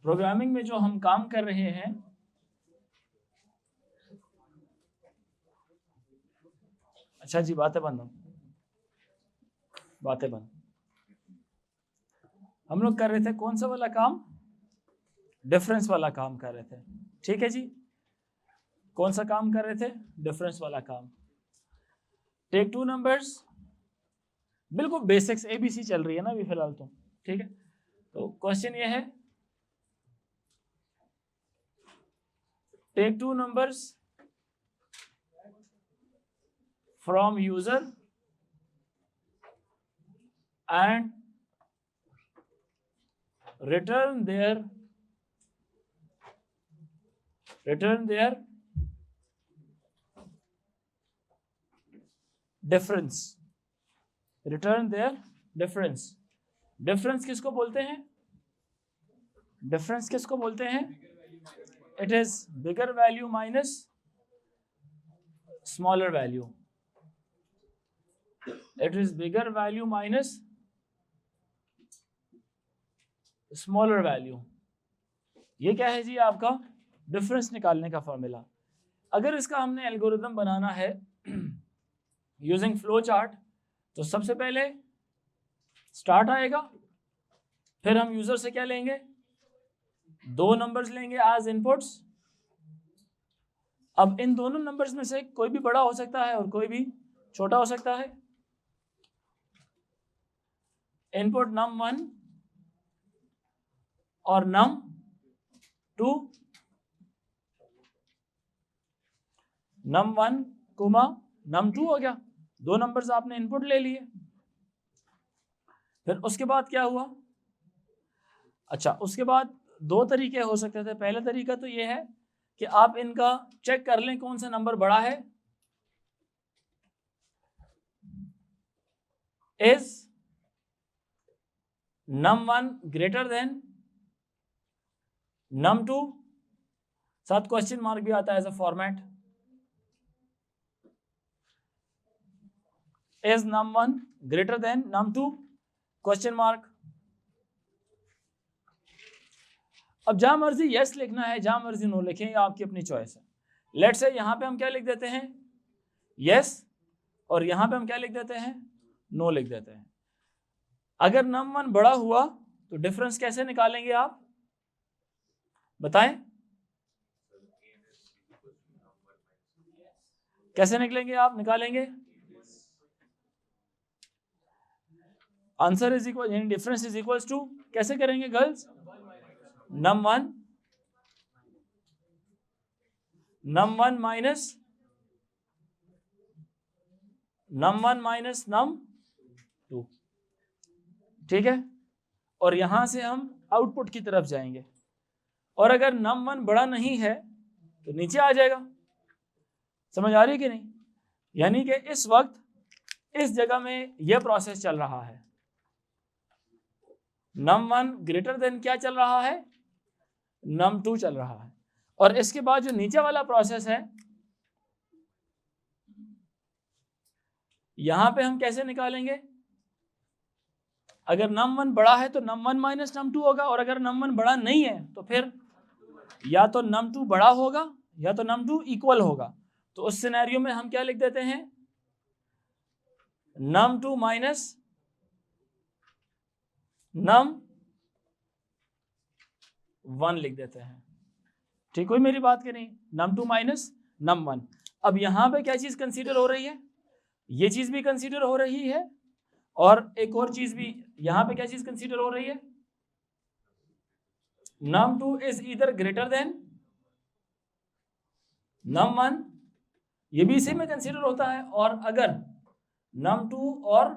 Programming में जो हम काम कर रहे हैं, अच्छा जी बातें बंद, बातें बंद। हम लोग कर रहे थे कौन सा वाला काम? डिफरेंस वाला काम कर रहे थे, ठीक है जी। कौन सा काम कर रहे थे? डिफरेंस वाला काम। टेक टू नंबर्स, बिल्कुल बेसिक्स एबीसी चल रही है ना अभी फिलहाल तो, ठीक है। तो क्वेश्चन ये है, take two numbers from user and return their difference, return their difference। difference किसको बोलते हैं? difference किसको बोलते हैं? it is bigger value minus smaller value, it is bigger value minus smaller value. ये क्या है जी? आपका डिफरेंस निकालने का फॉर्मूला। अगर इसका हमने एल्गोरिथम बनाना है यूजिंग फ्लो चार्ट, तो सबसे पहले स्टार्ट आएगा, फिर हम यूजर से क्या लेंगे? 2 नंबर्स लेंगे एज इनपुट्स। अब इन दोनों नंबर्स में से कोई भी बड़ा हो सकता है और कोई भी छोटा हो सकता है। इनपुट num1 और num2, num1 कोमा num2 हो गया, 2 नंबर्स आपने इनपुट ले लिए। फिर उसके बाद क्या हुआ? अच्छा, उसके बाद 2 तरीके हो सकते थे। पहला तरीका तो ये है कि आप इनका चेक कर लें कौन सा नंबर बड़ा है। Is num1 greater than num2, साथ क्वेश्चन मार्क भी आता है as a format. Is num1 greater than num2 question mark. अब जहां मर्जी यस लिखना है, जहां मर्जी नो लिखें, ये आपकी अपनी चॉइस है। लेट्स से यहां पे हम क्या लिख देते हैं? यस, और यहां पे हम क्या लिख देते हैं? नो लिख देते हैं। अगर num1 बड़ा हुआ तो डिफरेंस कैसे निकालेंगे आप बताएं? कैसे निकलेंगे आप? निकालेंगे आंसर इज इक्वल, यानी डिफरेंस इज इक्वल्स टू, कैसे करेंगे गर्ल्स? num1 माइनस num2, ठीक है। और यहां से हम आउटपुट की तरफ जाएंगे, और अगर num1 बड़ा नहीं है तो नीचे आ जाएगा। समझ आ रही है कि नहीं? यानी कि इस वक्त इस जगह में यह प्रोसेस चल रहा है। num1 ग्रेटर देन क्या चल रहा है? num2 चल रहा है। और इसके बाद जो नीचे वाला प्रोसेस है, यहां पे हम कैसे निकालेंगे? अगर num1 बड़ा है तो num1 माइनस num2 होगा, और अगर num1 बड़ा नहीं है तो फिर या तो num2 बड़ा होगा या तो num2 इक्वल होगा। तो उस सिनेरियो में हम क्या लिख देते हैं? num2 माइनस num1 लिख देते हैं। ठीक हुई मेरी बात कि नहीं? num2 minus num1। अब यहां पे क्या चीज कंसीडर हो रही है? ये चीज भी कंसीडर हो रही है, और एक और चीज भी यहां पे क्या चीज कंसीडर हो रही है? num2 is either greater than num1, ये भी इसी में कंसीडर होता है। और अगर num2 और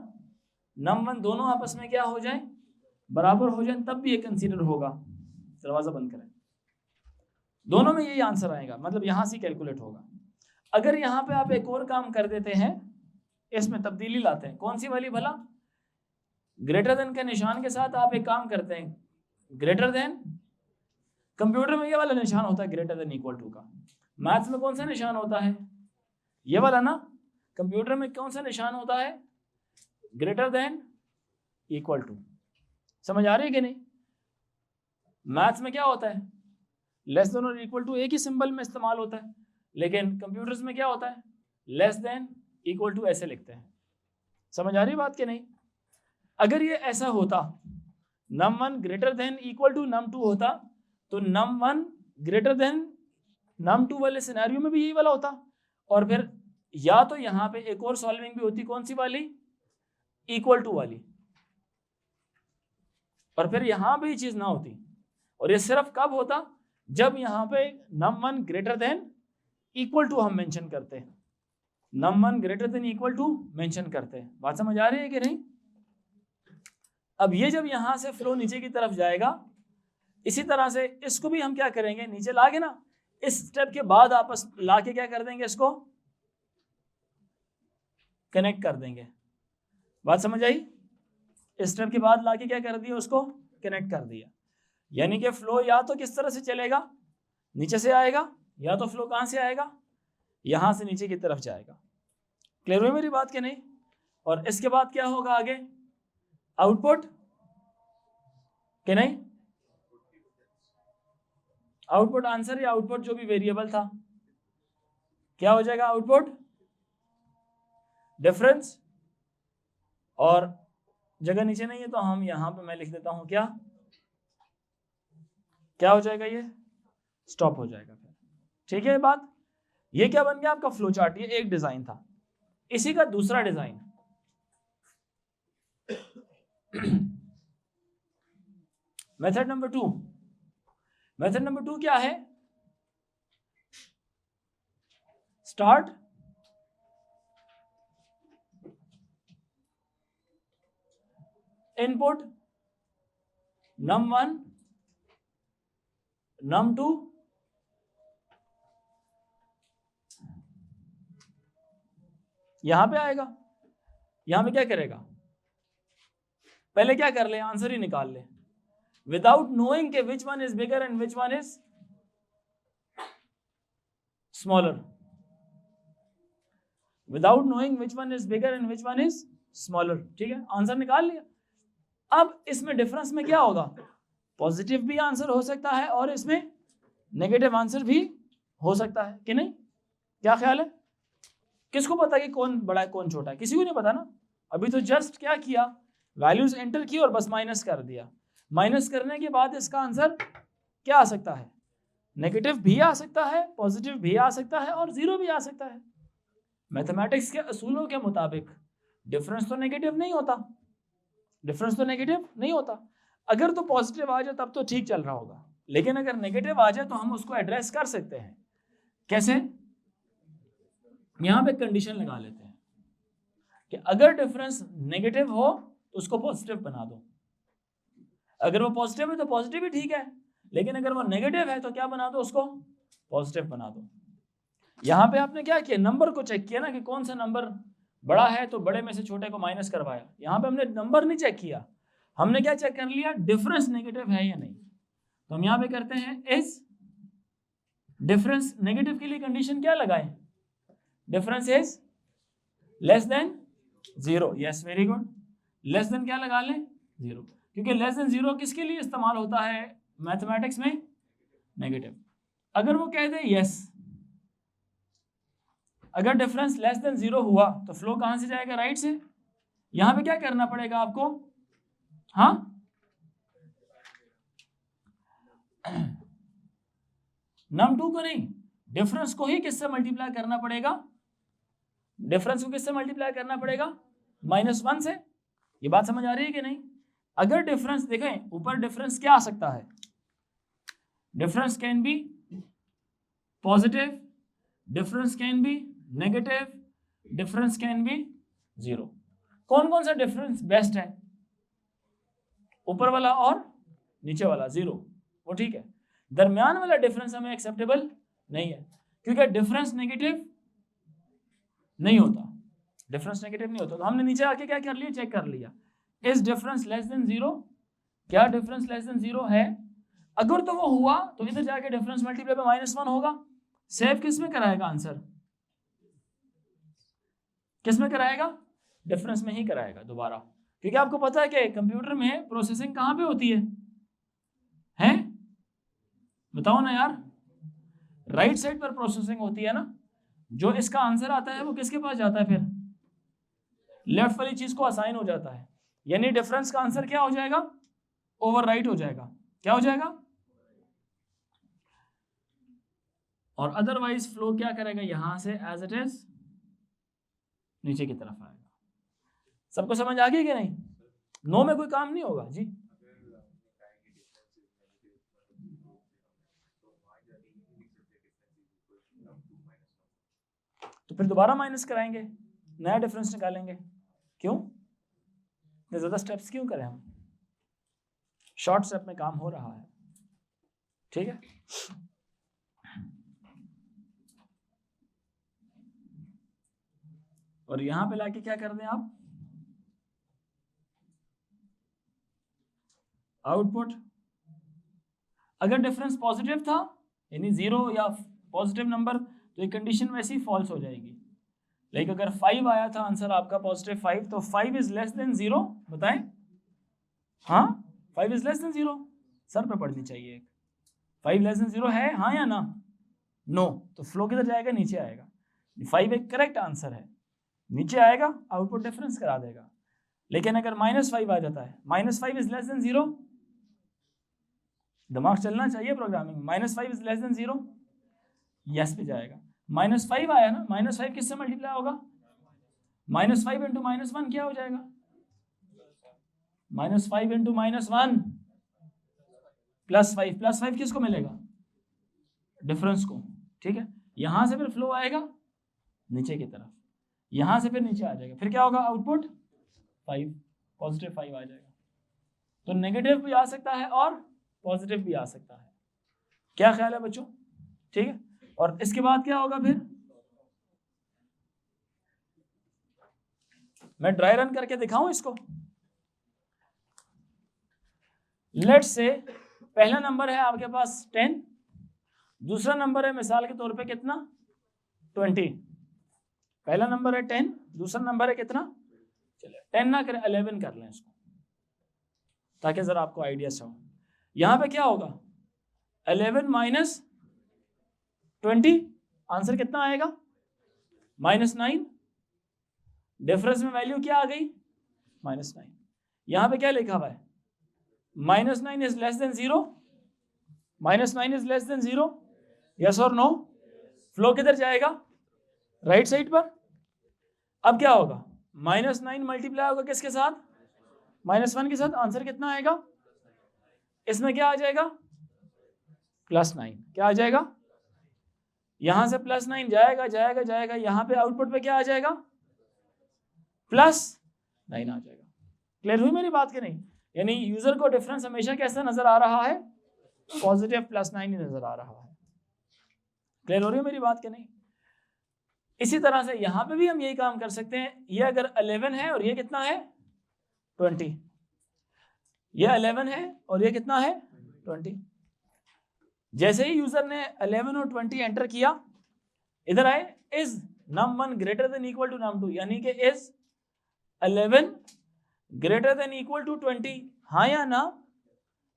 num1 दोनों आपस में क्या हो जाए? बराबर हो जाए, तब भी ये कंसीडर होगा। दरवाजा बंद करें। दोनों में यही आंसर आएगा, मतलब यहां से कैलकुलेट होगा। अगर यहां पे आप एक और काम कर देते हैं, इसमें तब्दीली लाते हैं, कौन सी वाली भला? ग्रेटर देन के निशान के साथ आप एक काम करते हैं, ग्रेटर देन, कंप्यूटर में ये वाला निशान होता है ग्रेटर देन इक्वल टू का। मैथ्स में कौन सा निशान होता है? ये वाला ना। कंप्यूटर में कौन सा निशान होता है? Greater than equal to. समझ आ रही है कि नहीं? मैथ्स में क्या होता है, लेस देन और इक्वल टू एक ही सिंबल में इस्तेमाल होता है, लेकिन कंप्यूटर्स में क्या होता है, लेस देन इक्वल टू ऐसे लिखते हैं। समझ आ रही बात कि नहीं? अगर ये ऐसा होता, num1 greater than equal to num2 होता, तो num1 ग्रेटर देन num2 वाले सिनेरियो में भी यही वाला होता, और फिर या तो यहाँ पे एक और सॉल्विंग भी होती, कौन सी वाली, इक्वल टू वाली, और फिर यहाँ भी ये चीज ना होती। और ये सिर्फ कब होता, जब यहाँ पे num1 greater than equal to हम मेंशन करते हैं, num1 greater than equal to mention करते हैं। बात समझ आ रही है कि नहीं? अब ये जब यहां से फ्लो नीचे की तरफ जाएगा, इसी तरह से इसको भी हम क्या करेंगे, नीचे लाके ना, इस स्टेप के बाद आपस लाके क्या कर देंगे, इसको कनेक्ट कर देंगे। बात समझ आई? इस स्टेप के बाद लाके क्या कर दिया, उसको कनेक्ट कर दिया। यानी कि फ्लो या तो किस तरह से चलेगा, नीचे से आएगा, या तो फ्लो कहां से आएगा, यहां से नीचे की तरफ जाएगा। क्लियर हुई मेरी बात कि नहीं? और इसके बाद क्या होगा आगे, आउटपुट कि नहीं, आउटपुट आंसर या आउटपुट जो भी वेरिएबल था, क्या हो जाएगा, आउटपुट डिफरेंस। और जगह नीचे नहीं है तो हम यहां पे मैं लिख देता हूं, क्या हो जाएगा, ये स्टॉप हो जाएगा फिर। ठीक है बात? ये क्या बन गया आपका फ्लो चार्ट। ये एक डिजाइन था। इसी का दूसरा design method number 2। Method number 2 क्या है, स्टार्ट इनपुट num1 num2 यहां पे आएगा। यहां पे क्या करेगा, पहले क्या कर ले, आंसर ही निकाल ले, विदाउट नोइंग के which one is bigger and which one is smaller, without knowing which one is bigger and which one is smaller. ठीक है, आंसर निकाल लिया। अब इसमें डिफरेंस में क्या होगा, पॉजिटिव भी आंसर हो सकता है और इसमें नेगेटिव आंसर भी हो सकता है कि नहीं? क्या ख्याल है? किसको पता कि कौन बड़ा है कौन छोटा है? किसी को नहीं पता ना। अभी तो जस्ट क्या किया, वैल्यूज एंटर की और बस माइनस कर दिया। माइनस करने के बाद इसका आंसर क्या आ सकता है, नेगेटिव भी आ सकता है, पॉजिटिव भी आ सकता है और जीरो भी आ सकता है। मैथमेटिक्स के असूलों के मुताबिक डिफरेंस तो नेगेटिव नहीं होता, डिफरेंस तो नेगेटिव नहीं होता। अगर तो पॉजिटिव आ जाए तब तो ठीक चल रहा होगा, लेकिन अगर नेगेटिव आ जाए तो हम उसको एड्रेस कर सकते हैं। कैसे? यहां पे कंडीशन लगा लेते हैं कि अगर डिफरेंस नेगेटिव हो तो उसको पॉजिटिव बना दो। अगर वो पॉजिटिव है तो पॉजिटिव ही ठीक है, लेकिन अगर वो नेगेटिव है तो क्या बना दो, उसको पॉजिटिव बना दो। यहां पे आपने क्या किया, नंबर को चेक किया ना कि कौन सा नंबर बड़ा है, तो बड़े में से छोटे को माइनस करवाया। यहां पे हमने नंबर नहीं चेक किया, हमने क्या चेक कर लिया, डिफरेंस नेगेटिव है या नहीं। तो हम यहां पे करते हैं इज डिफरेंस नेगेटिव के लिए कंडीशन क्या लगाएं, difference is less than 0। Yes, very good. Less than क्या लगा लें, 0, क्योंकि लेस देन 0 किसके लिए इस्तेमाल होता है मैथमेटिक्स में, नेगेटिव। अगर वो कह दे यस, अगर डिफरेंस लेस देन 0 हुआ तो फ्लो कहां से जाएगा, राइट से। यहां पे क्या करना पड़ेगा आपको, हाँ, num2 को नहीं, डिफरेंस को ही किससे मल्टीप्लाई करना पड़ेगा, डिफरेंस को किससे मल्टीप्लाई करना पड़ेगा, -1 से। ये बात समझ आ रही है कि नहीं? अगर डिफरेंस देखें ऊपर, डिफरेंस क्या आ सकता है, difference can be positive, difference can be negative, difference can be 0। कौन कौन सा डिफरेंस बेस्ट है, ऊपर वाला और नीचे वाला 0, वो ठीक है। दरमियान वाला डिफरेंस हमें एक्सेप्टेबल नहीं है, क्योंकि डिफरेंस नेगेटिव नहीं होता, डिफरेंस नेगेटिव नहीं होता। तो हमने नीचे आके क्या कर लिया, चेक कर लिया, इज डिफरेंस लेस देन 0, क्या डिफरेंस लेस देन 0 है। अगर तो वो हुआ तो इधर जाके डिफरेंस मल्टीप्लाई पे -1 होगा। सेव किस में कराएगा, आंसर किस में कराएगा, डिफरेंस में ही कराएगा दोबारा, क्योंकि आपको पता है कि कंप्यूटर में प्रोसेसिंग कहां पे होती है बताओ ना यार, राइट साइड पर प्रोसेसिंग होती है ना, जो इसका आंसर आता है वो किसके पास जाता है, फिर लेफ्ट वाली चीज को असाइन हो जाता है, यानी डिफरेंस का आंसर क्या हो जाएगा, ओवरराइट हो जाएगा। क्या हो जाएगा? और अदरवाइज फ्लो क्या करेगा, यहां से एज इट इज नीचे की तरफ आएगा। सबको समझ आ गई कि नहीं? नो में कोई काम नहीं होगा जी। तो फिर दोबारा माइनस कराएंगे, नया डिफरेंस निकालेंगे। क्यों इतने ज्यादा स्टेप्स क्यों करें हम? शॉर्ट स्टेप में काम हो रहा है, ठीक है। और यहां पे लाके क्या कर दें आप, आउटपुट अगर डिफरेंस पॉजिटिव था यानी 0 या पॉजिटिव नंबर, तो ये कंडीशन वैसी फॉल्स हो जाएगी। लाइक अगर 5 आया था आंसर आपका पॉजिटिव 5, तो 5 इज लेस देन 0, बताएं। हाँ, 5 इज लेस देन 0, सर पे पढ़नी चाहिए एक। 5 लेस देन 0 है, हाँ या ना? नो। तो फ्लो किधर जाएगा, नीचे आएगा। 5 एक करेक्ट आंसर है, नीचे आएगा, आउटपुट डिफरेंस करा देगा। लेकिन अगर -5 आ जाता है, -5 इज लेस देन 0, दिमाग चलना चाहिए प्रोग्रामिंग में, -5 इज लेस देन 0, यस पे जाएगा। -5 आया ना, -5 किससे मल्टीप्लाई होगा, -5 इंटू -1 क्या हो जाएगा, -5 इंटू -1 +5, +5 किसको मिलेगा, डिफरेंस को, ठीक है। यहां से फिर फ्लो आएगा नीचे की तरफ, यहां से फिर नीचे आ जाएगा, फिर क्या होगा, आउटपुट 5, पॉजिटिव 5 आ जाएगा। तो नेगेटिव भी आ सकता है और पॉजिटिव भी आ सकता है। क्या ख्याल है बच्चों, ठीक है। और इसके बाद क्या होगा, फिर मैं ड्राई रन करके दिखाऊं इसको। लेट्स से पहला नंबर है आपके पास 10, दूसरा नंबर है मिसाल के तौर पे कितना, 20। पहला नंबर है 10, दूसरा नंबर है कितना, चलिए 10 ना करें 11 कर लें इसको, ताकि जरा आपको आइडिया हो। यहां पे क्या होगा, 11 माइनस 20, आंसर कितना आएगा, -9। डिफरेंस में वैल्यू क्या आ गई, -9। यहां पे क्या लिखा हुआ है, -9 is less than 0, -9 is less than 0, yes और नो। फ्लो किधर जाएगा, राइट साइड पर। अब क्या होगा, -9 मल्टीप्लाई होगा किसके साथ, -1 के साथ, आंसर कितना आएगा, इसमें क्या आ जाएगा, +9। क्या आ जाएगा, यहां से +9 जाएगा जाएगा जाएगा, यहां पे आउटपुट पे क्या आ जाएगा, +9 आ जाएगा। क्लियर हुई मेरी बात कि नहीं? यानी यूजर को डिफरेंस हमेशा कैसा नजर आ रहा है, पॉजिटिव +9 ही नजर आ रहा है। क्लियर हो रही है मेरी बात कि नहीं? इसी तरह से यहां पे भी हम यही काम कर सकते हैं। ये अगर 11 है और ये कितना है, 20, ये 11 है और ये कितना है, 20। जैसे ही यूजर ने 11 और 20 एंटर किया, इधर आए, is num1 greater than equal to num2, यानी कि is 11 greater than equal to 20, हाँ या ना?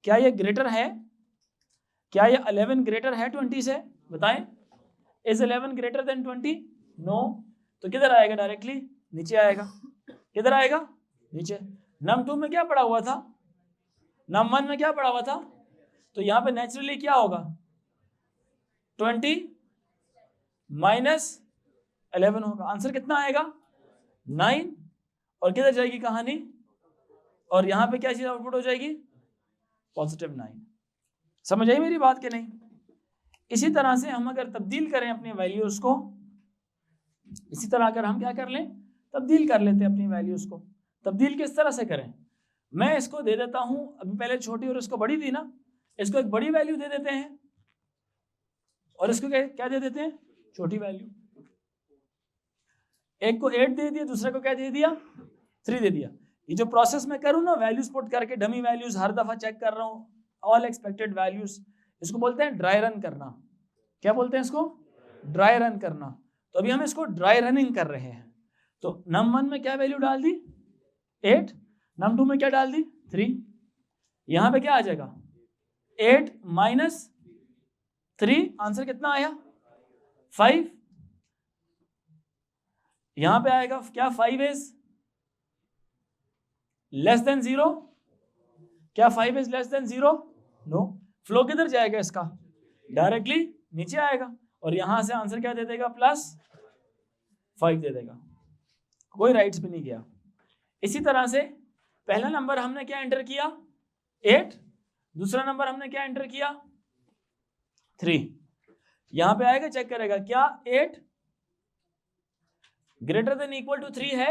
क्या ये ग्रेटर है, क्या ये 11 ग्रेटर है 20 से, बताएं। Is 11 greater than 20, no. तो किधर आएगा, डायरेक्टली नीचे आएगा। किधर आएगा, नीचे। num2 में क्या पड़ा हुआ था, num1 में क्या पड़ा हुआ था, तो यहां पे नेचुरली क्या होगा, 20 माइनस 11 होगा, आंसर कितना आएगा, 9। और किधर जाएगी कहानी, और यहां पे क्या चीज आउटपुट हो जाएगी, +9। समझ आई मेरी बात कि नहीं? इसी तरह से हम अगर तब्दील करें अपनी वैल्यूज को, इसी तरह अगर हम क्या कर लें, तब्दील कर लेते हैं अपनी वैल्यूज को। तब्दील किस तरह से करें, मैं इसको दे देता हूं, अभी पहले छोटी और इसको बड़ी थी ना, इसको एक बड़ी वैल्यू दे देते हैं और इसको क्या दे देते हैं, छोटी वैल्यू। एक को 8 दे दिया, दूसरे को क्या दे दिया, 3 दे दिया। ये जो प्रोसेस मैं करूँ ना, वैल्यूज पुट करके डमी वैल्यूज हर दफा चेक कर रहा हूँ, ऑल एक्सपेक्टेड वैल्यूज, इसको बोलते हैं ड्राई रन करना। क्या बोलते हैं इसको, ड्राई रन करना। तो अभी हम इसको ड्राई रनिंग कर रहे हैं। तो num1 में क्या वैल्यू डाल दी, 8, num2 में क्या डाल दी, 3। यहां पे क्या आ जाएगा, 8 माइनस 3, आंसर कितना आया 5। यहां पे आएगा क्या 5 इज लेस देन 0, क्या 5 is less than 0? No. Flow किधर जाएगा इसका? डायरेक्टली नीचे आएगा और यहां से आंसर क्या दे देगा +5 दे देगा, कोई राइट्स भी नहीं किया। इसी तरह से पहला नंबर हमने क्या एंटर किया 8, दूसरा नंबर हमने क्या एंटर किया 3। यहां पे आएगा चेक करेगा क्या 8 ग्रेटर देन इक्वल टू 3 है,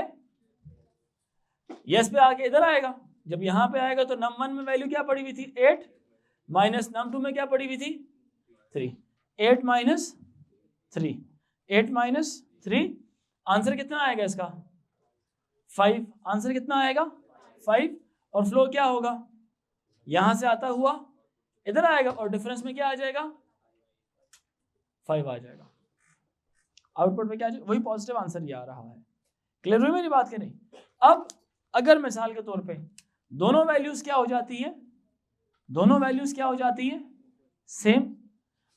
यस पे आके इधर आएगा। जब यहां पे आएगा तो num1 में वैल्यू क्या पड़ी हुई थी 8 माइनस num2 में क्या पड़ी हुई थी 3, 8 माइनस 3, 8 माइनस 3, आंसर कितना आएगा इसका 5। आंसर कितना आएगा 5 और फ्लो क्या होगा यहां से आता हुआ इधर आएगा और डिफरेंस में क्या आ जाएगा 5 आ जाएगा। आउटपुट में क्या आ जाएगा वही पॉजिटिव आंसर ये आ रहा है। क्लियर हुई मेरी बात कि नहीं? अब अगर मिसाल के तौर पे दोनों वैल्यूज क्या हो जाती है, दोनों वैल्यूज क्या हो जाती है सेम,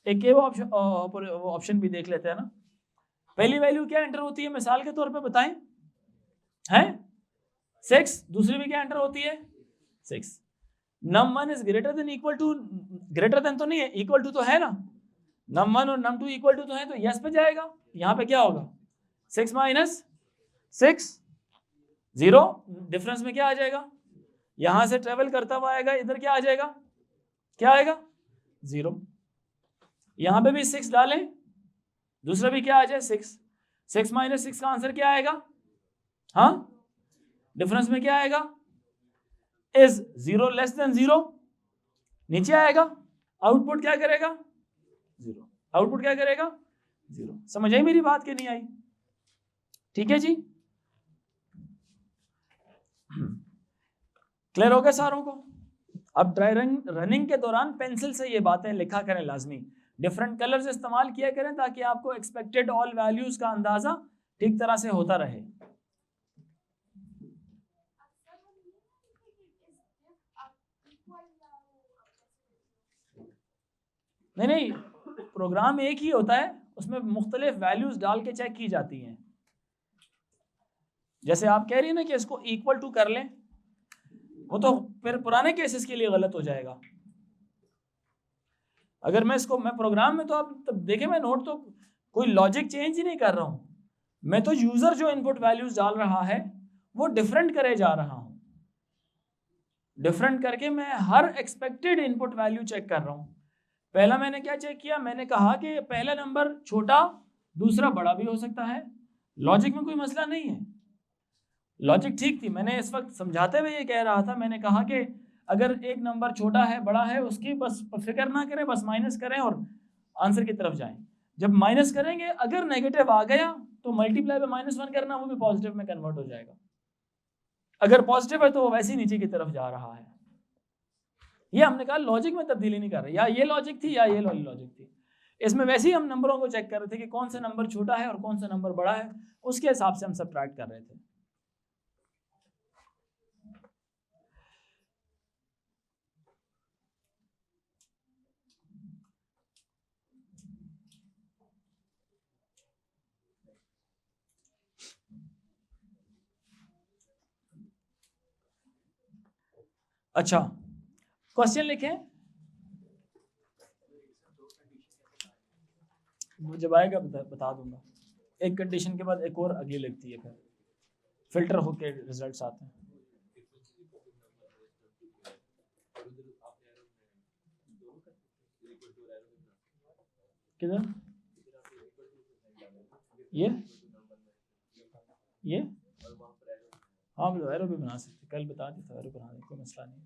एक ये ऑप्शन भी देख लेते हैं ना। पहली वैल्यू क्या एंटर होती है मिसाल के तौर पे बताएं हैं 6, दूसरी भी क्या एंटर होती है 6। num1 is greater than equal to, greater than तो नहीं है इक्वल टू तो है ना, num1 और num2 इक्वल टू तो है तो यस पे जाएगा। यहां पे क्या होगा 6 माइनस 6 0, डिफरेंस में क्या आ जाएगा यहां से ट्रेवल करता हुआ आएगा इधर क्या आ जाएगा क्या आएगा 0। यहां पे भी 6 डालें दूसरा भी क्या आ जाए 6, 6 माइनस 6 का आंसर क्या आएगा, हाँ डिफरेंस में क्या आएगा इज 0 लेस देन 0, नीचे आएगा आउटपुट क्या करेगा 0, आउटपुट क्या करेगा 0। समझ आई मेरी बात कि नहीं आई? ठीक है जी, क्लियर हो गया सारों को? अब ड्राई रनिंग के दौरान पेंसिल से ये बातें लिखा करें लाजमी, डिफरेंट कलर्स इस्तेमाल किया करें ताकि आपको एक्सपेक्टेड ऑल वैल्यूज का अंदाजा ठीक तरह से होता रहे। नहीं प्रोग्राम एक ही होता है, उसमें मुख्तलिफ वैल्यूज डाल के चेक की जाती हैं। जैसे आप कह रही है ना कि इसको इक्वल टू कर लें, वो तो फिर पुराने केसेस के लिए गलत हो जाएगा। अगर मैं इसको मैं प्रोग्राम में तो आप देखें मैं नोट तो कोई लॉजिक चेंज ही नहीं कर रहा हूं, मैं तो यूजर जो इनपुट वैल्यूज डाल रहा है वो डिफरेंट करे जा रहा हूं, डिफरेंट करके मैं हर एक्सपेक्टेड इनपुट वैल्यू चेक कर रहा हूं। पहला मैंने क्या चेक किया, मैंने कहा कि पहला नंबर छोटा दूसरा बड़ा भी हो सकता है, लॉजिक में कोई मसला नहीं है, लॉजिक ठीक थी। मैंने इस वक्त समझाते हुए ये कह रहा था, मैंने कहा कि अगर एक नंबर छोटा है बड़ा है उसकी बस फिक्र ना करें, बस माइनस करें और आंसर की तरफ जाएं। जब माइनस करेंगे अगर नेगेटिव आ गया तो मल्टीप्लाई पे -1 करना, वो भी पॉजिटिव में कन्वर्ट हो जाएगा। अगर पॉजिटिव है तो वो वैसे ही नीचे की तरफ जा रहा है। ये हमने कहा लॉजिक में तब्दीली नहीं कर रहे, या ये लॉजिक थी या ये लॉजिक थी। इसमें वैसे ही हम नंबरों को चेक कर रहे थे कि कौन सा नंबर छोटा है और कौन सा नंबर बड़ा है, उसके हिसाब से हम सबट्रैक्ट कर रहे थे। अच्छा क्वेश्चन लिखें, जब आएगा बता दूंगा। एक कंडीशन के बाद एक और अगली लगती है, फिर फिल्टर होके रिजल्ट्स आते हैं। किधर ये हाँ एरो भी बना सकते, कल बता दी था, एरो बना दे कोई मसला नहीं।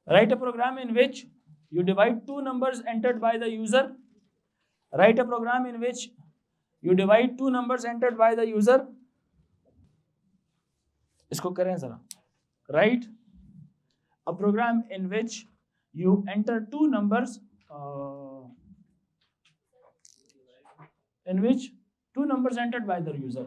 Write a program in which you divide 2 numbers entered by the user, write a program in which you divide 2 numbers entered by the user। इसको करें जरा, write a program in which you enter 2 numbers in which 2 numbers entered by the user,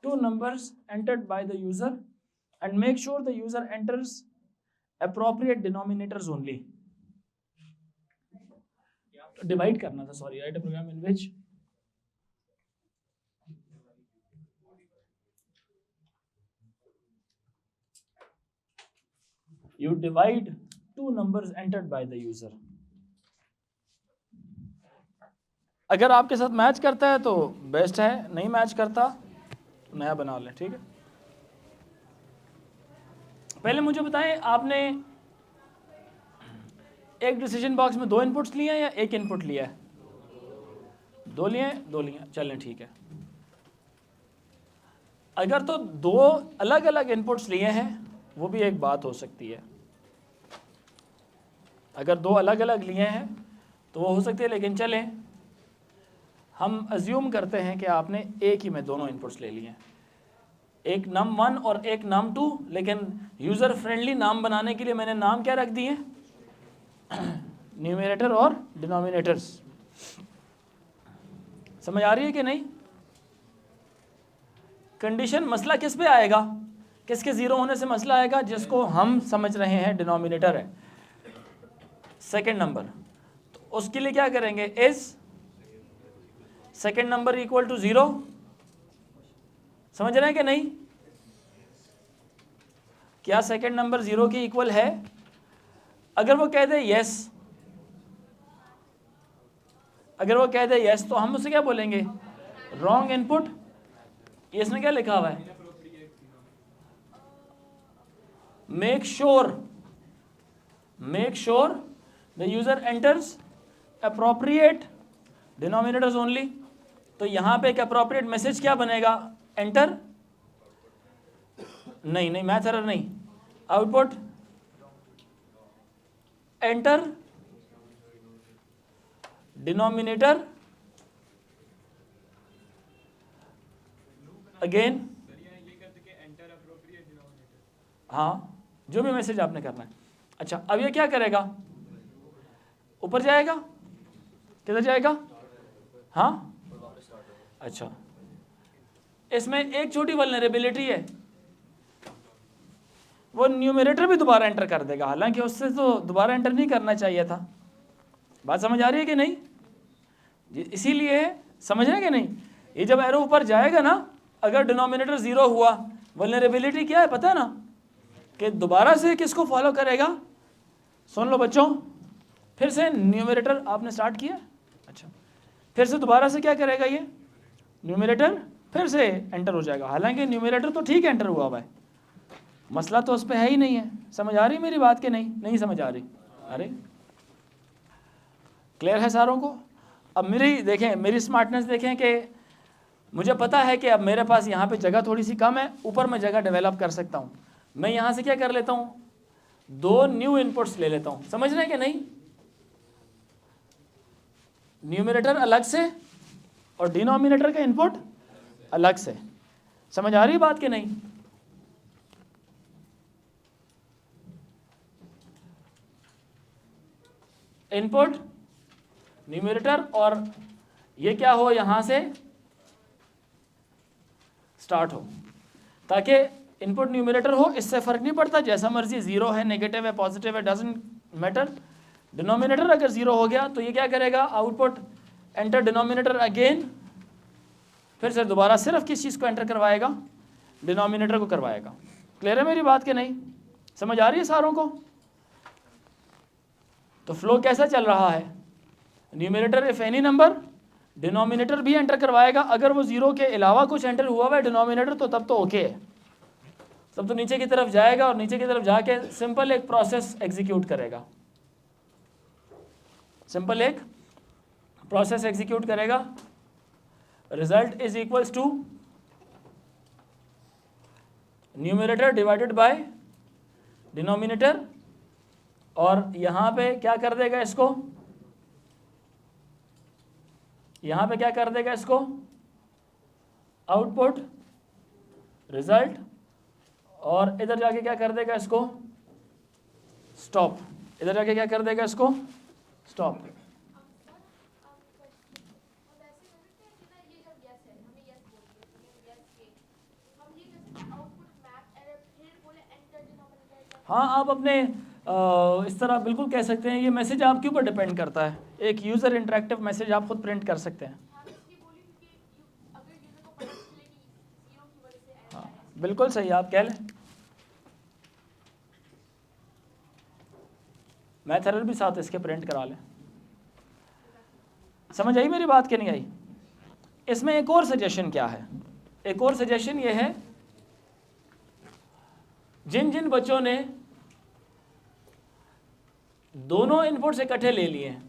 two numbers entered by the user, and make sure the user enters appropriate denominators only. Divide करना था, sorry, write, program in which you divide two numbers entered by the user. अगर आपके साथ match करता है तो best है, नहीं मैच करता तो नया बना लें, ठीक है। पहले मुझे बताएं, आपने एक डिसीजन बॉक्स में 2 इनपुट्स लिए हैं या एक इनपुट लिया है? 2 लिए, चलें ठीक है। अगर तो 2 अलग अलग इनपुट्स लिए हैं वो भी एक बात हो सकती है। अगर 2 अलग अलग लिए हैं तो वो हो सकती है, लेकिन चलें हम अज्यूम करते हैं कि आपने एक ही में दोनों इनपुट्स ले लिए हैं, एक num1 और एक num2, लेकिन यूज़र फ्रेंडली नाम बनाने के लिए मैंने नाम क्या रख दिए, न्यूमरेटर और डिनोमिनेटर्स। समझ आ रही है कि नहीं? कंडीशन मसला किस पे आएगा, किसके ज़ीरो होने से मसला आएगा? जिसको हम समझ रहे हैं डिनोमिनेटर है सेकेंड नंबर, तो उसके लिए क्या करेंगे, is second number equal to 0। समझ रहे हैं कि नहीं? क्या सेकेंड नंबर 0 के इक्वल है? अगर वो कह दे यस, अगर वो कह दे यस तो हम उसे क्या बोलेंगे, रॉन्ग इनपुट। ये इसमें क्या लिखा हुआ है, make sure the user enters appropriate denominators only. तो यहां पे एक अप्रोप्रिएट मैसेज क्या बनेगा, एंटर, नहीं मैथ एरर नहीं, आउटपुट एंटर डिनोमिनेटर अगेन। हाँ, जो भी मैसेज आपने करना है। अच्छा, अब ये क्या करेगा, ऊपर जाएगा, किधर जाएगा, हाँ अच्छा, इसमें एक छोटी वल्नरेबिलिटी है, वो न्यूमरेटर भी दोबारा एंटर कर देगा, हालांकि उससे तो दोबारा एंटर नहीं करना चाहिए था। बात समझ आ रही है कि नहीं? इसीलिए समझ रहे हैं कि नहीं, ये जब एरो ऊपर जाएगा ना, अगर डिनोमिनेटर 0 हुआ, वल्नरेबिलिटी क्या है पता है ना, कि दोबारा से किसको फॉलो करेगा। सुन लो बच्चों, फिर से न्यूमरेटर आपने स्टार्ट किया, अच्छा, फिर से दोबारा से क्या करेगा, ये न्यूमरेटर फिर से एंटर हो जाएगा, हालांकि न्यूमरेटर तो ठीक एंटर हुआ हुआ है, मसला तो उस पर है ही नहीं है। समझ आ रही मेरी बात के नहीं समझ आ रही? अरे क्लियर है सारों को? अब मेरी देखें, मेरी स्मार्टनेस देखें कि मुझे पता है कि अब मेरे पास यहाँ पे जगह थोड़ी सी कम है, ऊपर मैं जगह डेवलप कर सकता हूँ। मैं यहाँ से क्या कर लेता हूँ, 2 न्यू इनपुट्स ले लेता हूँ। समझ रहे हैं कि नहीं? न्यूमरेटर अलग से और डिनोमिनेटर का इनपुट अलग से। समझ आ रही बात कि नहीं? इनपुट न्यूमरेटर और ये क्या हो, यहां से स्टार्ट हो, ताकि इनपुट न्यूमरेटर हो, इससे फर्क नहीं पड़ता, जैसा मर्जी, 0 है, नेगेटिव है, पॉजिटिव है, डजंट मैटर। डिनोमिनेटर अगर 0 हो गया तो ये क्या करेगा, आउटपुट एंटर डिनोमिनेटर अगेन, फिर से दोबारा सिर्फ किस चीज़ को एंटर करवाएगा, डिनोमिनेटर को करवाएगा। क्लियर है मेरी बात कि नहीं? समझ आ रही है सारों को? तो फ्लो कैसा चल रहा है, numerator if any number, denominator भी एंटर करवाएगा। अगर वो 0 के अलावा कुछ एंटर हुआ हुआ है डिनोमिनेटर, तो तब तो ओके है, तब तो नीचे की तरफ जाएगा और नीचे की तरफ जाके सिंपल एक प्रोसेस एग्जीक्यूट करेगा, सिंपल एक प्रोसेस एग्जीक्यूट करेगा। Result is equals to numerator divided by denominator, और यहां पे क्या कर देगा इसको, यहां पे क्या कर देगा इसको, आउटपुट रिजल्ट, और इधर जाके क्या कर देगा इसको, स्टॉप, इधर जाके क्या कर देगा इसको, स्टॉप। हाँ, आप अपने इस तरह बिल्कुल कह सकते हैं। ये मैसेज आपके ऊपर डिपेंड करता है, एक यूज़र इंटरेक्टिव मैसेज आप खुद प्रिंट कर सकते हैं। हाँ बिल्कुल सही, आप कह लें। मैथ एरर भी साथ इसके प्रिंट करा लें। समझ आई मेरी बात कि नहीं आई? इसमें एक और सजेशन क्या है, एक और सजेशन ये है, जिन जिन बच्चों ने दोनों इनपुट्स इकट्ठे ले लिए हैं,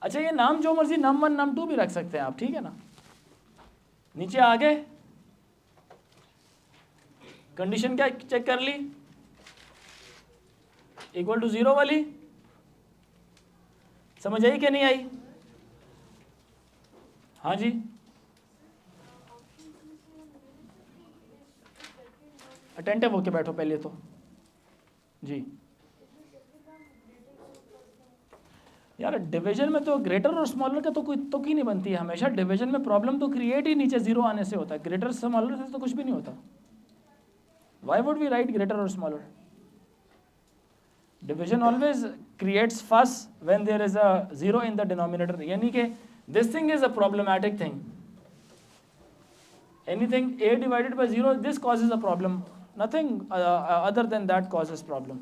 अच्छा ये नाम जो मर्जी num1 num2 भी रख सकते हैं आप, ठीक है ना। नीचे आ गए, कंडीशन क्या चेक कर ली, इक्वल टू 0 वाली, समझ आई कि नहीं आई? हाँ जी, अटेंटिव होके बैठो पहले तो जी। यार डिवीजन में तो ग्रेटर और स्मॉलर का तो कोई तुक ही नहीं बनती है। हमेशा डिवीजन में प्रॉब्लम तो क्रिएट ही नीचे 0 आने से होता है, ग्रेटर स्मॉलर से तो कुछ भी नहीं होता। Why would we write greater or smaller? Division always creates fuss when there is a 0 in the denominator. यानी कि this thing is a problematic thing. Anything a divided by 0, this causes a problem. Nothing other than that causes problem.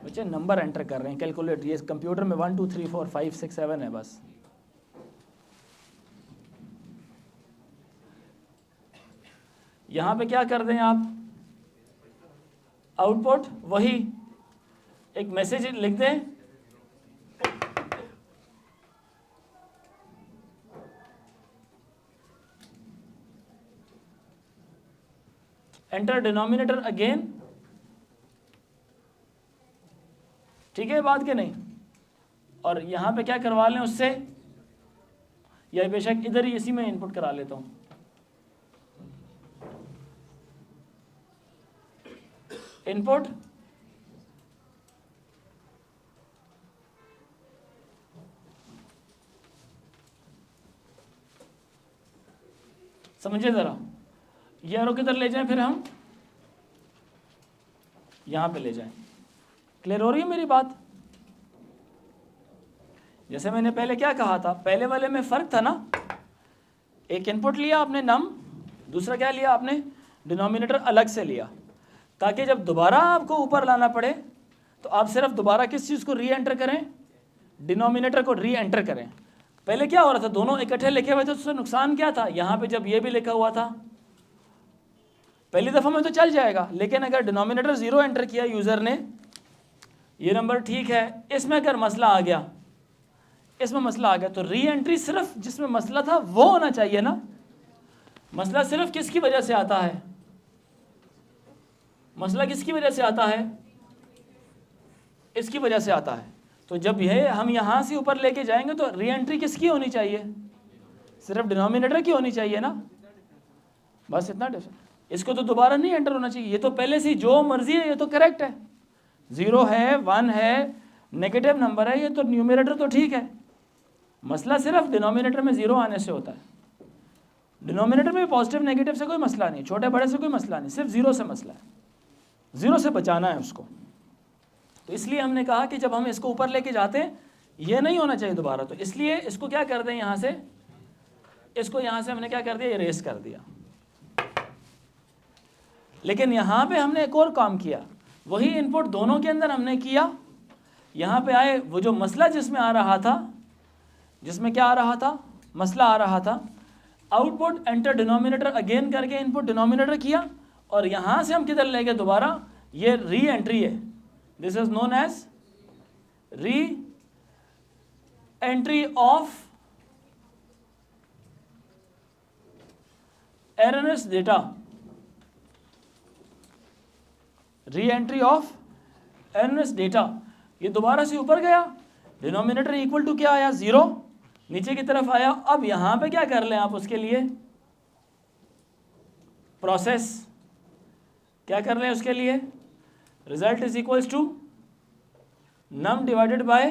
बच्चे number enter कर रहे हैं, calculate, ये computer में 1 2 3 4 5 6 7 है बस। यहाँ पे क्या कर दें आप, आउटपुट वही एक मैसेज लिख दें, एंटर डिनोमिनेटर अगेन, ठीक है बात के नहीं। और यहाँ पे क्या करवा लें उससे, या बेशक इधर ही इसी में इनपुट करा लेता हूँ, इनपुट समझिए जरा, ये एरो किधर ले जाएं, फिर हम यहां पे ले जाएं। क्लियर हो रही है मेरी बात? जैसे मैंने पहले क्या कहा था, पहले वाले में फर्क था ना, एक इनपुट लिया आपने नम, दूसरा क्या लिया आपने, डिनोमिनेटर अलग से लिया, ताकि जब दोबारा आपको ऊपर लाना पड़े तो आप सिर्फ दोबारा किस चीज़ को री एंटर करें, डिनोमिनेटर को री एंटर करें। पहले क्या हो रहा था, दोनों इकट्ठे लिखे हुए थे, उससे नुकसान क्या था, यहाँ पे जब ये भी लिखा हुआ था पहली दफ़ा में तो चल जाएगा, लेकिन अगर डिनोमिनेटर 0 एंटर किया यूज़र ने, ये नंबर ठीक है, इसमें अगर मसला आ गया, इसमें मसला आ गया, तो री एंट्री सिर्फ जिसमें मसला था वो होना चाहिए ना। मसला सिर्फ किसकी वजह से आता है, मसला किसकी वजह से आता है, इसकी वजह से आता है। तो जब यह हम यहाँ से ऊपर लेके जाएंगे तो री एंट्री किसकी होनी चाहिए, सिर्फ डिनोमिनेटर की होनी चाहिए ना, बस इतना डिफरेंस। इसको तो दोबारा नहीं एंटर होना चाहिए, ये तो पहले से जो मर्जी है, ये तो करेक्ट है, 0 है 1 है नेगेटिव नंबर है, ये तो न्यूमरेटर तो ठीक है। मसला सिर्फ डिनोमिनेटर में 0 आने से होता है। डिनोमिनेटर में पॉजिटिव नेगेटिव से कोई मसला नहीं, छोटे बड़े से कोई मसला नहीं, सिर्फ 0 से मसला है, 0 से बचाना है उसको। तो इसलिए हमने कहा कि जब हम इसको ऊपर लेके जाते हैं ये नहीं होना चाहिए दोबारा, तो इसलिए इसको क्या कर दें, यहाँ से इसको यहाँ से हमने क्या कर दिया, इरेज कर दिया। लेकिन यहाँ पे हमने एक और काम किया, वही इनपुट दोनों के अंदर हमने किया। यहाँ पे आए, वो जो मसला जिसमें आ रहा था, जिसमें क्या आ रहा था, मसला आ रहा था, आउटपुट एंटर डिनोमिनेटर अगेन करके इनपुट डिनोमिनेटर किया, और यहाँ से हम किधर ले गए दोबारा, ये री एंट्री है, this is known as re entry of erroneous data, re entry of erroneous data. ये दोबारा से ऊपर गया, डिनोमिनेटर इक्वल टू क्या आया, 0, नीचे की तरफ आया। अब यहां पे क्या कर लें आप, उसके लिए प्रोसेस क्या कर लें, उसके लिए result is equals to num divided by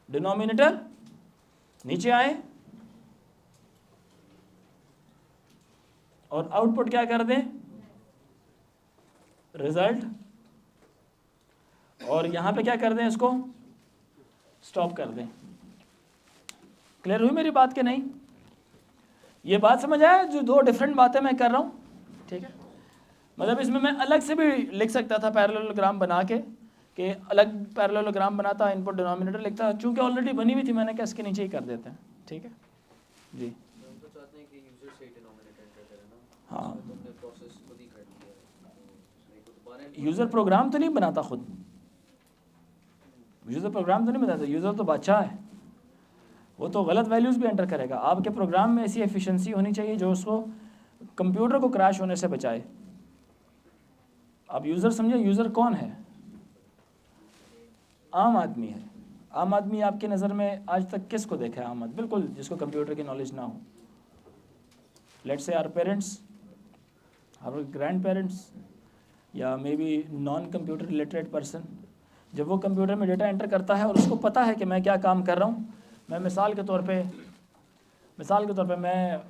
denominator नीचे आए और आउटपुट क्या कर दें, रिजल्ट, और यहां पे क्या कर दें, इसको स्टॉप कर दें। क्लियर हुई मेरी बात के नहीं? ये बात समझ आया जो दो डिफरेंट बातें मैं कर रहा हूं? ठीक है, मतलब इसमें मैं अलग से भी लिख सकता था पैरेललोग्राम बना के, कि अलग पैरेललोग्राम बनाता, इनपुट डिनोमिनेटर लिखता, चूंकि ऑलरेडी बनी हुई थी मैंने कहा इसके नीचे ही कर देते हैं। ठीक है जी, हाँ, यूज़र प्रोग्राम तो नहीं बनाता खुद, यूज़र प्रोग्राम तो नहीं बनाता, यूज़र तो बादशाह है, वो तो गलत वैल्यूज़ भी एंटर करेगा। आपके प्रोग्राम में ऐसी एफिशिएंसी होनी चाहिए जो उसको कंप्यूटर को क्रैश होने से बचाए। आप यूज़र समझे, यूज़र कौन है? आम आदमी है। आम आदमी आपकी नज़र में आज तक किसको देखा है आम आदमी? बिल्कुल जिसको कंप्यूटर की नॉलेज ना हो। Let's say our parents, our grandparents, या may be non computer related person. जब वो कंप्यूटर में डेटा एंटर करता है और उसको पता है कि मैं क्या काम कर रहा हूँ, मैं मिसाल के तौर पे मैं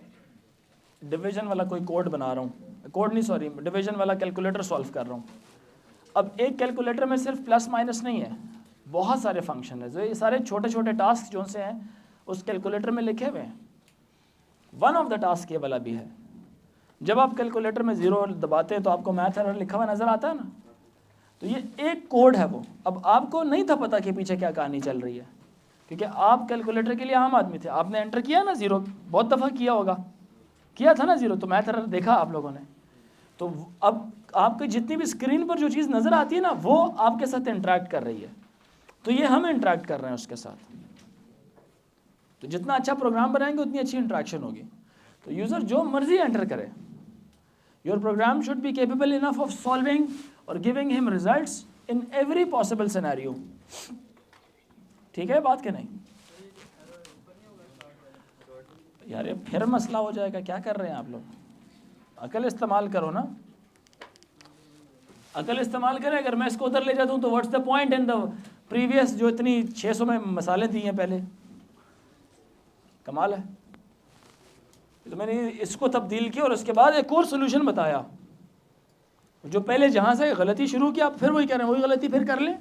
डिवीज़न वाला कोई कोड बना रहा हूँ, कोड नहीं सॉरी, डिवीज़न वाला कैलकुलेटर सॉल्व कर रहा हूँ। अब एक कैलकुलेटर में सिर्फ प्लस माइनस नहीं है, बहुत सारे फंक्शन है, जो ये सारे छोटे छोटे टास्क जो से हैं उस कैलकुलेटर में लिखे हुए हैं। वन ऑफ द टास्क ये वाला भी है। जब आप कैलकुलेटर में ज़ीरो दबाते हैं तो आपको मैथ एरर लिखा हुआ नज़र आता है ना, तो ये एक कोड है वो। अब आपको नहीं था पता कि पीछे क्या कहानी चल रही है, क्योंकि आप कैलकुलेटर के लिए आम आदमी थे, आपने एंटर किया ना ज़ीरो, बहुत दफ़ा किया होगा, किया था ना ज़ीरो, तो मैथ एरर देखा आप लोगों ने। तो अब आपकी जितनी भी स्क्रीन पर जो चीज़ नज़र आती है ना, वो आपके साथ इंटरेक्ट कर रही है, तो ये हम इंटरेक्ट कर रहे हैं उसके साथ। तो जितना अच्छा प्रोग्राम बनाएंगे उतनी अच्छी इंटरेक्शन होगी। तो यूज़र जो मर्जी एंटर करे, your program should be capable enough of solving और giving him results in every possible scenario. ठीक है बात के नहीं? यार ये फिर मसला हो जाएगा, क्या कर रहे हैं आप लोग? अकल इस्तेमाल करो ना, अकल इस्तेमाल करें। अगर मैं इसको उधर ले जाता हूँ तो what's the point in the previous जो इतनी 600 में मसाले दिए हैं पहले, कमाल है। तो मैंने इसको तब्दील किया और उसके बाद एक और सोल्यूशन बताया। जो पहले जहाँ से गलती शुरू की आप फिर वही करें, वही गलती फिर कर लें।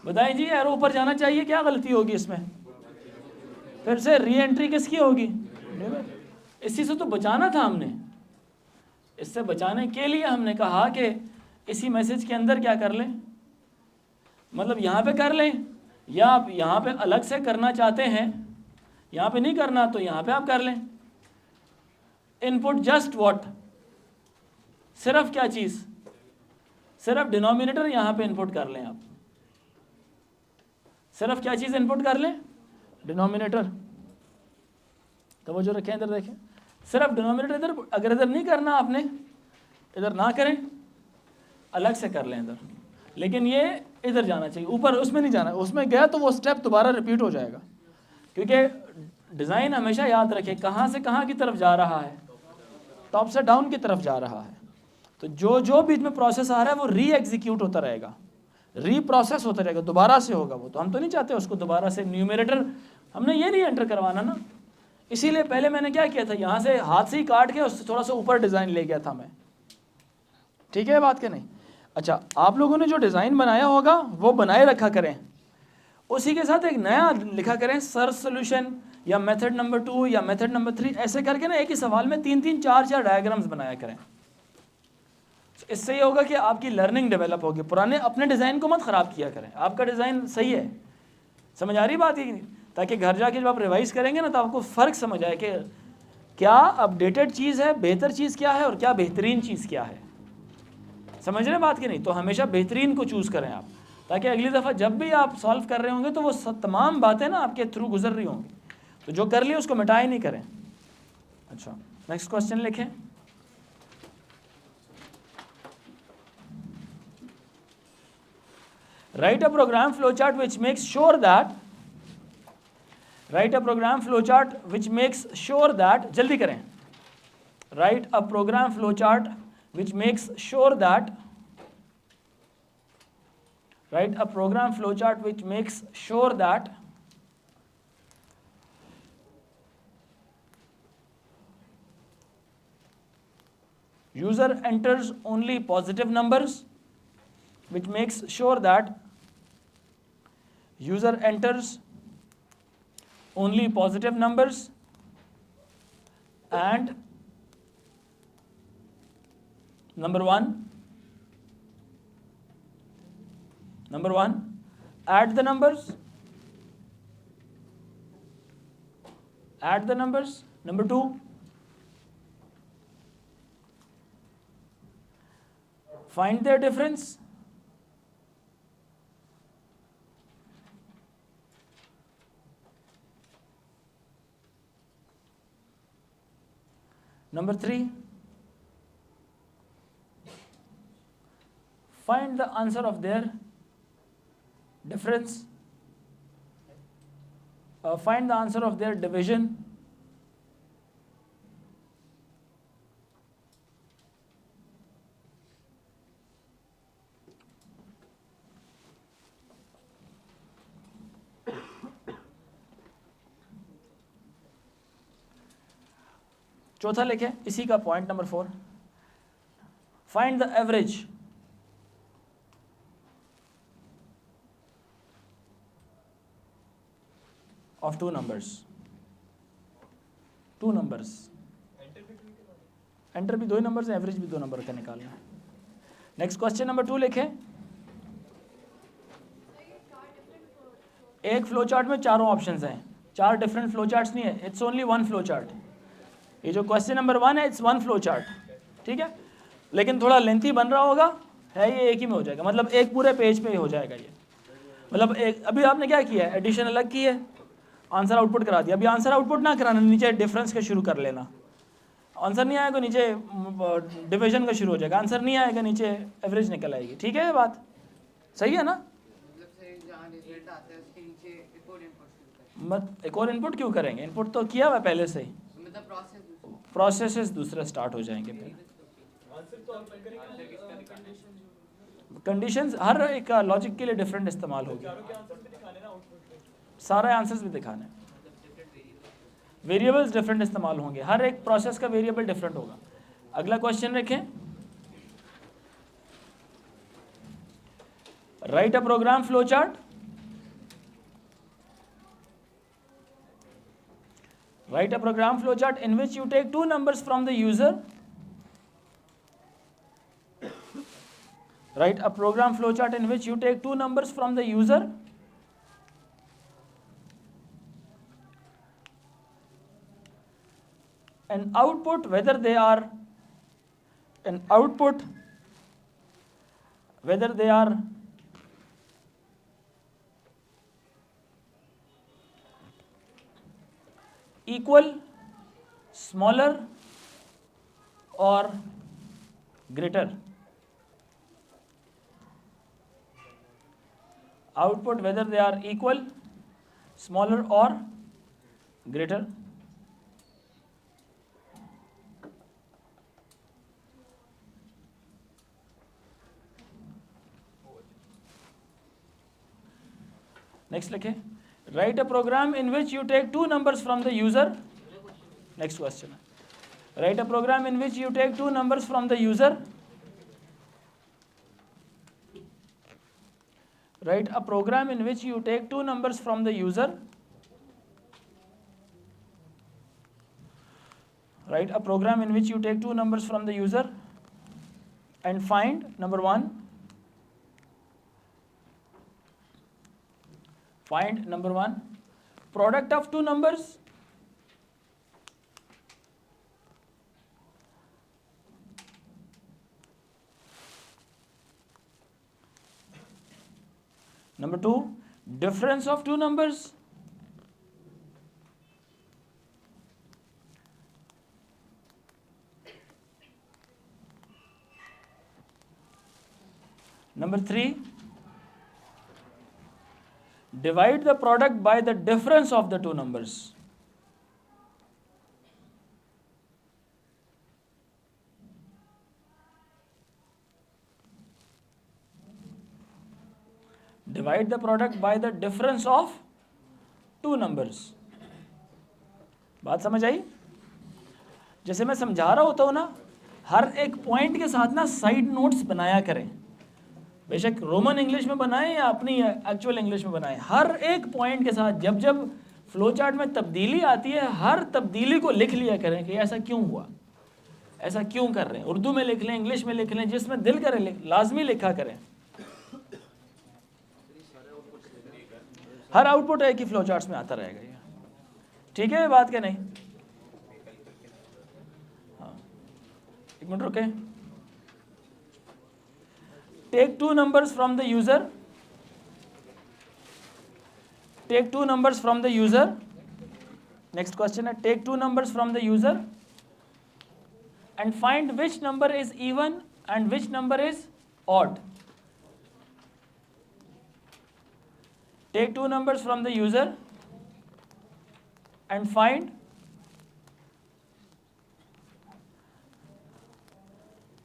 बताएं जी, एरो ऊपर जाना चाहिए, क्या गलती होगी इसमें? फिर से री एंट्री किसकी होगी? इसी से तो बचाना था हमने। इससे बचाने के लिए हमने कहा कि इसी मैसेज के अंदर क्या कर लें, मतलब यहाँ पे कर लें, या आप यहाँ पे अलग से करना चाहते हैं, यहाँ पे नहीं करना तो यहाँ पे आप कर लें। इनपुट जस्ट व्हाट, सिर्फ क्या चीज़, सिर्फ डिनोमिनेटर यहाँ पे इनपुट कर लें आप। सिर्फ क्या चीज़ इनपुट कर लें? डिनोमिनेटर। तो वो जो रखें इधर देखें, सिर्फ डिनोमिनेटर इधर। अगर इधर नहीं करना आपने, इधर ना करें, अलग से कर लें इधर, लेकिन ये इधर जाना चाहिए, ऊपर उसमें नहीं जाना। उसमें गया तो वो स्टेप दोबारा रिपीट हो जाएगा, क्योंकि डिज़ाइन हमेशा याद रखें कहाँ से कहाँ की तरफ जा रहा है, टॉप से डाउन की तरफ जा रहा है। तो जो जो बीच में प्रोसेस आ रहा है वो री एग्जीक्यूट होता रहेगा, री प्रोसेस होता रहेगा, दोबारा से होगा वो। तो हम तो नहीं चाहते उसको दोबारा से, न्यूमरेटर हमने ये नहीं एंटर करवाना ना। इसीलिए पहले मैंने क्या किया था, यहाँ से हाथ से ही काट के उससे थोड़ा सा ऊपर डिज़ाइन ले गया था मैं। ठीक है बात के नहीं? अच्छा, आप लोगों ने जो डिज़ाइन बनाया होगा वो बनाए रखा करें, उसी के साथ एक नया लिखा करें, सर्च सोल्यूशन या मेथड नंबर 2 या मेथड नंबर 3, ऐसे करके ना एक ही सवाल में 3-3 4-4 डायग्राम्स बनाया करें। इससे ये होगा कि आपकी लर्निंग डेवलप होगी। पुराने अपने डिज़ाइन को मत ख़राब किया करें, आपका डिज़ाइन सही है, समझ आ रही बात ही नहीं, ताकि घर जाके जब आप रिवाइज़ करेंगे ना तो आपको फ़र्क समझ आए कि क्या अपडेटेड चीज़ है, बेहतर चीज़ क्या है और क्या बेहतरीन चीज़ क्या है। समझ रहे बात की नहीं? तो हमेशा बेहतरीन को चूज़ करें आप, ताकि अगली दफ़ा जब भी आप सॉल्व कर रहे होंगे तो वो तमाम बातें ना आपके थ्रू गुजर रही होंगी, तो जो कर लिया उसको मिटाई नहीं करें। अच्छा, नेक्स्ट क्वेश्चन लिखें। Write a program flowchart which makes sure that, write a program flowchart which makes sure that, जल्दी करें, write a program flowchart which makes sure that Write a program flowchart which makes sure that user enters only positive numbers, which makes sure that user enters only positive numbers, and number one, add the numbers. Number two, find their difference. Number three, find the answer of their difference. Find the answer of their division. चौथा लिखे इसी का point number 4, find the average of two numbers. Enter भी 2 ही number है, average भी 2 number का निकालना है. नेक्स्ट क्वेश्चन नंबर 2 लिखें. एक फ्लो चार्ट में चारों ऑप्शंस हैं, 4 डिफरेंट फ्लो चार्ट्स नहीं है, इट्स ओनली 1 फ्लो चार्ट. ये जो क्वेश्चन नंबर 1 है इट्स 1 फ्लो चार्ट, ठीक है, लेकिन थोड़ा लेंथी बन रहा होगा, है ये एक ही में हो जाएगा, मतलब एक पूरे पेज पे ही हो जाएगा ये. मतलब एक अभी आपने क्या किया है, एडिशन अलग की है, आंसर आउटपुट करा दिया. अभी आंसर आउटपुट ना कराना, नीचे डिफरेंस का शुरू कर लेना. आंसर नहीं आएगा नीचे डिवीजन का शुरू हो जाएगा, आंसर नहीं आएगा नीचे एवरेज निकल आएगी. ठीक है, ये बात सही है ना. मत एक और इनपुट क्यों करेंगे, इनपुट तो किया हुआ पहले से ही, प्रोसेसेस दूसरे स्टार्ट हो जाएंगे. फिर कंडीशंस हर एक लॉजिक के लिए डिफरेंट इस्तेमाल होगी, सारे आंसर्स भी दिखाने, वेरिएबल्स डिफरेंट इस्तेमाल होंगे, हर एक प्रोसेस का वेरिएबल डिफरेंट होगा. अगला क्वेश्चन रखें. Write a program flow chart. Write a program flowchart in which you take 2 numbers from the user. Write a program flowchart in which you take 2 numbers from the user and output whether they are equal, smaller or greater. Output whether they are equal, smaller or greater. Next लिखे. Write a program in which you take 2 numbers from the user. Next question. Write a program in which you take 2 numbers from the user. Write a program in which you take 2 numbers from the user. Write a program in which you take 2 numbers from the user and find number 1. Find number 1 product of 2 numbers. Number 2 difference of 2 numbers. Number 3 divide the product by the difference of the 2 numbers. Divide the product by the difference of two numbers. बात समझ आई? जैसे मैं समझा रहा होता हूँ ना, हर एक पॉइंट के साथ ना साइड नोट्स बनाया करें, बेशक रोमन इंग्लिश में बनाएं या अपनी एक्चुअल इंग्लिश में बनाएं। हर एक पॉइंट के साथ जब जब फ्लो चार्ट में तब्दीली आती है, हर तब्दीली को लिख लिया करें कि ऐसा क्यों हुआ, ऐसा क्यों कर रहे हैं। उर्दू में लिख लें, इंग्लिश में लिख लें, जिसमें दिल करे लाजमी लिखा करें। हर आउटपुट है कि फ्लो चार्ट्स में आता रहेगा ये, ठीक है बात क्या नहीं? हाँ, एक मिनट रुके। Take two numbers from the user, take two numbers from the user. Next question है, take two numbers from the user and find which number is even and which number is odd. Take two numbers from the user and find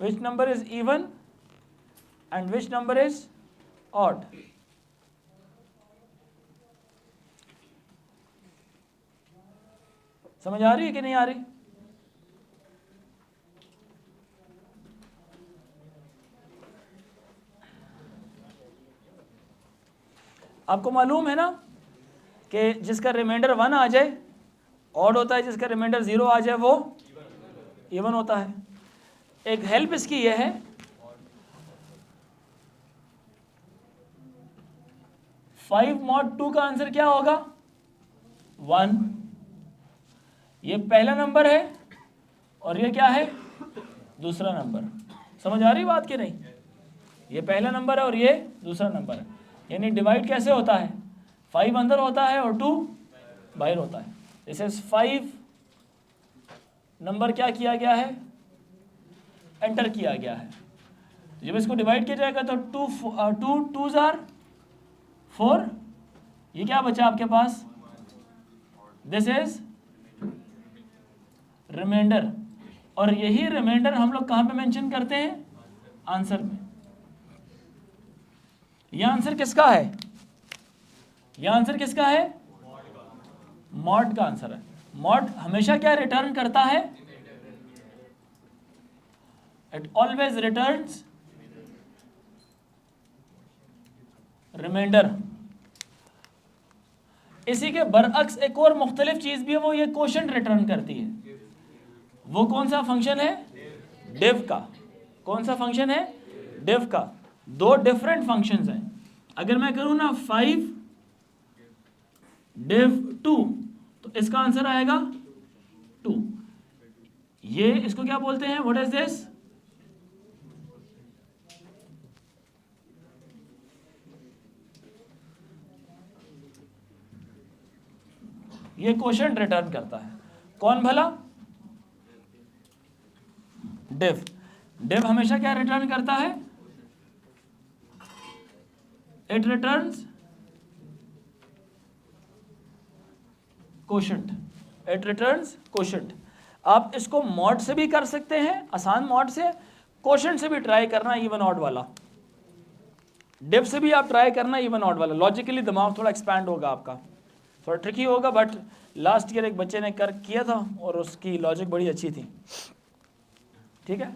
which number is even and which number is odd. समझ आ रही है कि नहीं आ रही? आपको मालूम है ना कि जिसका रिमाइंडर 1 आ जाए ऑड होता है, जिसका रिमाइंडर 0 आ जाए वो इवन होता है। एक हेल्प इसकी यह है, 5 mod 2 का आंसर क्या होगा? 1। ये पहला नंबर है और ये क्या है? दूसरा नंबर। समझ आ रही बात कि नहीं? ये पहला नंबर है और ये दूसरा नंबर है। यानी डिवाइड कैसे होता है? 5 अंदर होता है और 2 बाहर होता है। जैसे 5 नंबर क्या किया गया है? एंटर किया गया है। जब इसको डिवाइड किया जाएगा तो 2 2s are 4। ये क्या बचा आपके पास? This is reminder. और यही रिमाइंडर हम लोग कहाँ पे मेंशन करते हैं? आंसर में। यह आंसर किसका है? यह आंसर किसका है? मॉड का आंसर है। मॉड हमेशा क्या रिटर्न करता है? It always returns remainder. इसी के बरअक्स एक और मुख्तलिफ चीज भी है, वो ये क्वोशंट रिटर्न करती है। वो कौन सा फंक्शन है? डिव का। कौन सा फंक्शन है? डिव का। 2 डिफरेंट फंक्शंस हैं। अगर मैं करूं ना 5 div 2 तो इसका आंसर आएगा 2। ये इसको क्या बोलते हैं? What is this? ये क्वोशंट रिटर्न करता है। कौन भला? डिव। डिव हमेशा क्या रिटर्न करता है? It returns quotient. It returns quotient. आप इसको मॉड से भी कर सकते हैं, आसान मॉड से। क्वोशंट से भी ट्राई करना इवन ऑड वाला। डिव से भी आप ट्राई करना इवन ऑड वाला। लॉजिकली दिमाग थोड़ा एक्सपैंड होगा आपका, थोड़ा ट्रिकी होगा, बट लास्ट ईयर एक बच्चे ने किया था और उसकी लॉजिक बड़ी अच्छी थी। ठीक है।